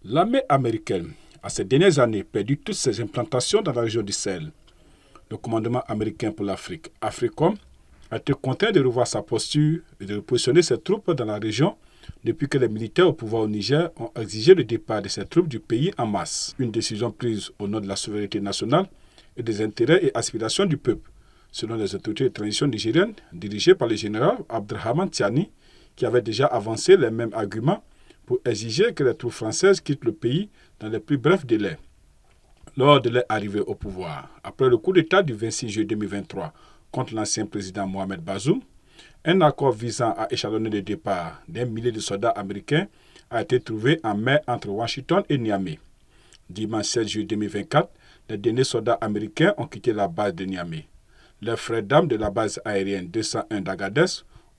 L'armée américaine a ces dernières années perdu toutes ses implantations dans la région du Sahel. Le commandement américain pour l'Afrique, AFRICOM, a été contraint de revoir sa posture et de repositionner ses troupes dans la région depuis que les militaires au pouvoir au Niger ont exigé le départ de ces troupes du pays en masse. Une décision prise au nom de la souveraineté nationale et des intérêts et aspirations du peuple, selon les autorités de transition nigériennes dirigées par le général Abdrahman Tiani, qui avait déjà avancé les mêmes arguments pour exiger que les troupes françaises quittent le pays dans les plus brefs délais. Lors de leur arrivée au pouvoir, après le coup d'État du 26 juillet 2023 contre l'ancien président Mohamed Bazoum, un accord visant à échelonner le départ d'un millier de soldats américains a été trouvé en mai entre Washington et Niamey. Dimanche 16 juillet 2024, les derniers soldats américains ont quitté la base de Niamey. Les frères d'armes de la base aérienne 201 d'Agadez,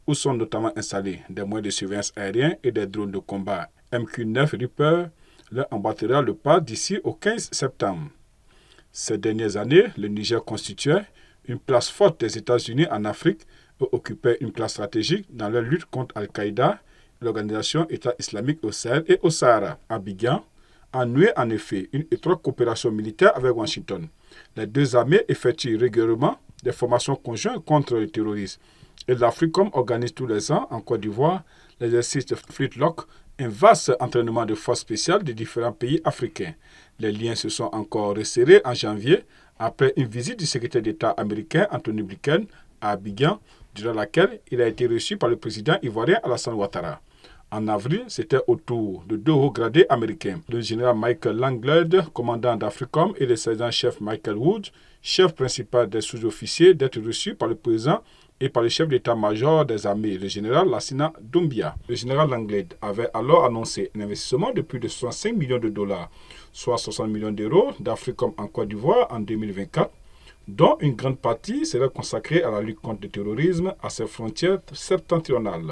où sont notamment installés des moyens de surveillance aériens et des drones de combat MQ-9 Reaper, leur embarquera le pas d'ici au 15 septembre. Ces dernières années, le Niger constituait une place forte des États-Unis en Afrique et occupait une place stratégique dans leur lutte contre Al-Qaïda, l'organisation État islamique au Sahel et au Sahara. Abidjan a noué en effet une étroite coopération militaire avec Washington. Les deux armées effectuent régulièrement des formations conjointes contre le terrorisme. Et l'AFRICOM organise tous les ans en Côte d'Ivoire l'exercice de Flintlock, un vaste entraînement de forces spéciales de différents pays africains. Les liens se sont encore resserrés en janvier après une visite du secrétaire d'État américain Anthony Blinken à Abidjan, durant laquelle il a été reçu par le président ivoirien Alassane Ouattara. En avril, c'était au tour de deux hauts gradés américains, le général Michael Langlade, commandant d'AFRICOM, et le sergent-chef Michael Woods, chef principal des sous-officiers, d'être reçus par le président et par le chef d'état-major des armées, le général Lassina Doumbia. Le général Langlade avait alors annoncé un investissement de plus de 65 millions de dollars, soit 60 millions d'euros d'AFRICOM en Côte d'Ivoire en 2024, dont une grande partie serait consacrée à la lutte contre le terrorisme à ses frontières septentrionales.